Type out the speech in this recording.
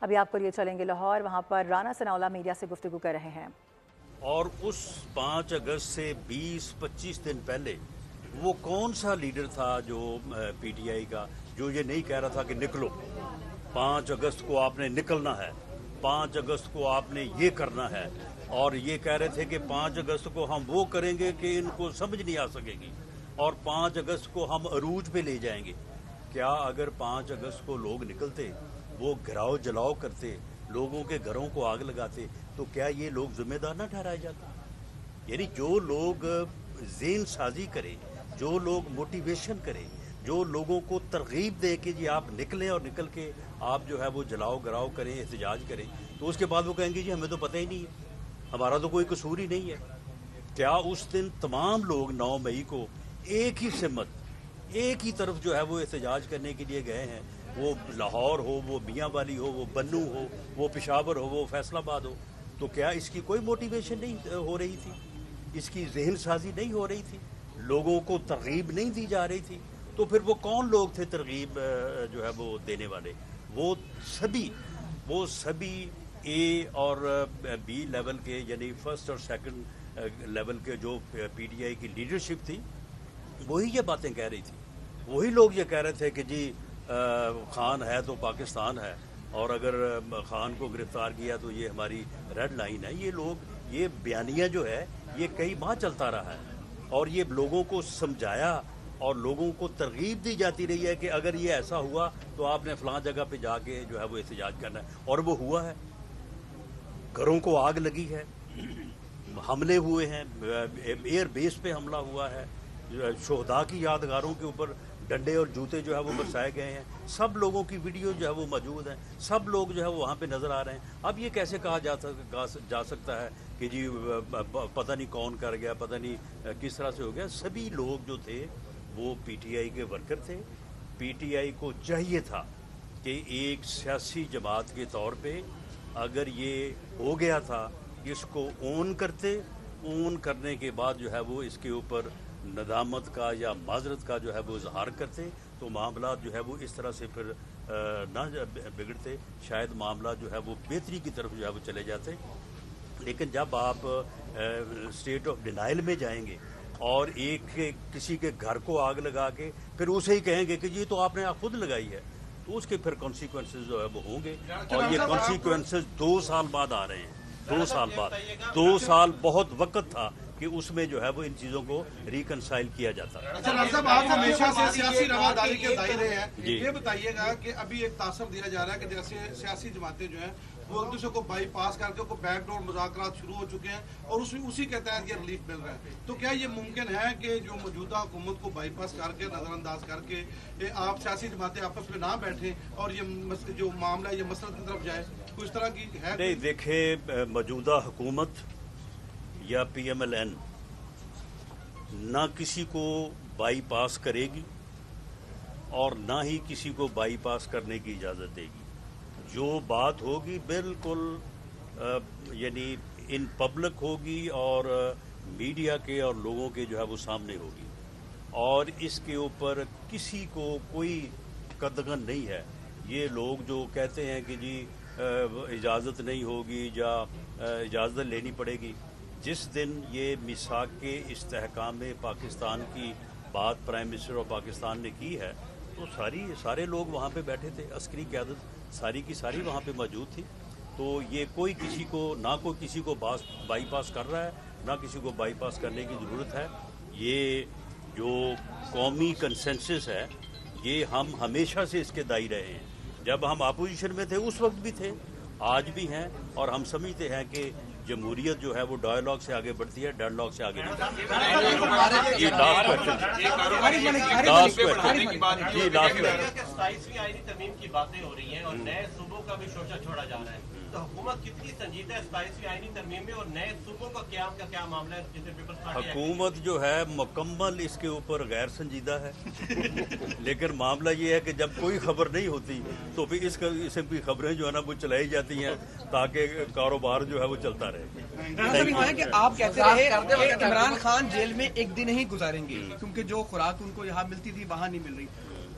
ابھی آپ کو لیے چلیں گے لاہور، وہاں پر رانا ثناءاللہ میڈیا سے گفتگو کر رہے ہیں۔ اور اس 5 اگست سے 20-25 دن پہلے وہ کون سا لیڈر تھا جو پی ٹی آئی کا جو یہ نہیں کہہ رہا تھا کہ نکلو، 5 اگست کو آپ نے نکلنا ہے، 5 اگست کو آپ نے یہ کرنا ہے، اور یہ کہہ رہے تھے کہ 5 اگست کو ہم وہ کریں گے کہ ان کو سمجھ نہیں آ سکے گی، اور 5 اگست کو ہم عروج پہ لے جائیں گے۔ کیا اگر 5 اگست کو لوگ نکلتے، وہ گھراؤ جلاؤ کرتے، لوگوں کے گھروں کو آگ لگاتے، تو کیا یہ لوگ ذمہ دار نہ ٹھہرائے جاتے؟ یعنی جو لوگ ذہن سازی کریں، جو لوگ موٹیویشن کریں، جو لوگوں کو ترغیب دے کہ جی آپ نکلیں اور نکل کے آپ جو ہے وہ جلاؤ گراؤ کریں، احتجاج کریں، تو اس کے بعد وہ کہیں گے جی ہمیں تو پتہ ہی نہیں ہے، ہمارا تو کوئی قصور ہی نہیں ہے۔ کیا اس دن تمام لوگ 9 مئی کو ایک ہی سمت، ایک ہی طرف جو ہے وہ احتجاج کرنے کے لیے گئے ہیں؟ وہ لاہور ہو، وہ میاں والی ہو، وہ بنو ہو، وہ پشاور ہو، وہ فیصل آباد ہو، تو کیا اس کی کوئی موٹیویشن نہیں ہو رہی تھی؟ اس کی ذہن سازی نہیں ہو رہی تھی؟ لوگوں کو ترغیب نہیں دی جا رہی تھی؟ تو پھر وہ کون لوگ تھے ترغیب جو ہے وہ دینے والے؟ وہ سبھی اے اور بی لیول کے، یعنی فرسٹ اور سیکنڈ لیول کے جو پی ٹی آئی کی لیڈرشپ تھی، وہی یہ باتیں کہہ رہی تھی۔ وہی لوگ یہ کہہ رہے تھے کہ جی خان ہے تو پاکستان ہے، اور اگر خان کو گرفتار کیا تو یہ ہماری ریڈ لائن ہے۔ یہ لوگ، یہ بیانیہ جو ہے یہ کئی ماہ چلتا رہا ہے، اور یہ لوگوں کو سمجھایا اور لوگوں کو ترغیب دی جاتی رہی ہے کہ اگر یہ ایسا ہوا تو آپ نے فلاں جگہ پہ جا کے جو ہے وہ احتجاج کرنا ہے، اور وہ ہوا ہے۔ گھروں کو آگ لگی ہے، حملے ہوئے ہیں، ایئر بیس پہ حملہ ہوا ہے، شہداء کی یادگاروں کے اوپر ڈنڈے اور جوتے جو ہے وہ برسائے گئے ہیں، سب لوگوں کی ویڈیو جو ہے وہ موجود ہیں، سب لوگ جو ہے وہ وہاں پہ نظر آ رہے ہیں۔ اب یہ کیسے کہا جا سکتا ہے کہ جی پتہ نہیں کون کر گیا، پتہ نہیں کس طرح سے ہو گیا؟ سبھی لوگ جو تھے وہ پی ٹی آئی کے ورکر تھے۔ پی ٹی آئی کو چاہیے تھا کہ ایک سیاسی جماعت کے طور پہ اگر یہ ہو گیا تھا، اس کو اون کرتے، اون کرنے کے بعد جو ہے وہ اس کے اوپر ندامت کا یا معذرت کا جو ہے وہ اظہار کرتے، تو معاملات جو ہے وہ اس طرح سے پھر نہ بگڑتے، شاید معاملات جو ہے وہ بہتری کی طرف جو ہے وہ چلے جاتے۔ لیکن جب آپ اسٹیٹ آف ڈینائل میں جائیں گے اور کسی کے گھر کو آگ لگا کے پھر اسے ہی کہیں گے کہ جی تو آپ نے خود لگائی ہے، تو اس کے پھر کانسیکوینسز جو ہے وہ ہوں گے، اور یہ کانسیکوینسز 2 سال بعد آ رہے ہیں، 2 سال بعد۔ 2 سال بہت وقت تھا کہ اس میں جو ہے وہ ان چیزوں کو ریکنسائل کیا جاتا ہے۔ صاحب آپ ہمیشہ سے سیاسی رواداری کے دائرے ہیں، یہ بتائیے گا کہ ابھی ایک تاثر دیا جا رہا ہے کہ جیسے سیاسی جماعتیں جو ہیں وہ ایک دوسرے کو بائی پاس کر کے بیک ڈور مذاکرات شروع ہو چکے ہیں، اور اسی کے تحت یہ ریلیف مل رہا ہے، تو کیا یہ ممکن ہے کہ جو موجودہ حکومت کو بائی پاس کر کے، نظر انداز کر کے آپ سیاسی جماعتیں آپس میں نہ بیٹھیں اور یہ جو معاملہ ہے یہ مسئلہ کی طرف جائے؟ کوئی اس طرح کی ہے؟ نہیں، دیکھیں، موجودہ حکومت یا پی ایم ایل این نہ کسی کو بائی پاس کرے گی اور نہ ہی کسی کو بائی پاس کرنے کی اجازت دے گی۔ جو بات ہوگی بالکل یعنی ان پبلک ہوگی اور میڈیا کے اور لوگوں کے جو ہے وہ سامنے ہوگی، اور اس کے اوپر کسی کو کوئی قدغن نہیں ہے۔ یہ لوگ جو کہتے ہیں کہ جی اجازت نہیں ہوگی یا اجازت لینی پڑے گی، جس دن یہ میثاق کے استحکام پاکستان کی بات پرائم منسٹر آف پاکستان نے کی ہے، تو سارے لوگ وہاں پہ بیٹھے تھے، عسکری قیادت ساری کی ساری وہاں پہ موجود تھی، تو یہ کوئی کسی کو بائی پاس کر رہا ہے، نہ کسی کو بائی پاس کرنے کی ضرورت ہے۔ یہ جو قومی کنسنسس ہے یہ ہم ہمیشہ سے اس کے دائی رہے ہیں، جب ہم اپوزیشن میں تھے اس وقت بھی تھے، آج بھی ہیں، اور ہم سمجھتے ہیں کہ جمہوریت جو ہے وہ ڈائیلاگ سے آگے بڑھتی ہے، ڈیڈ لاگ سے آگے نہیں بڑھتی۔ یہ لاسٹ کویسچن۔ 27ویں آئینی ترمیم کی باتیں ہو رہی ہیں اور نئے صوبوں کا بھی شوشہ چھوڑا جا رہا ہے، تو حکومت کتنی سنجیدہ ہے 27ویں آئینی ترمیم میں، اور نئے صوبوں کا قیام کا کیا معاملہ ہے؟ جسے پیپلز پارٹی حکومت جو ہے مکمل اس کے اوپر غیر سنجیدہ ہے، لیکن معاملہ یہ ہے کہ جب کوئی خبر نہیں ہوتی تو پھر اس قسم کی خبریں جو ہے نا وہ چلائی جاتی ہیں تاکہ کاروبار جو ہے وہ چلتا رہے۔ کہ آپ کہتے رہے کہ عمران خان جیل میں ایک دن ہی گزاریں گے کیونکہ جو خوراک ان کو یہاں ملتی تھی وہاں نہیں مل رہی،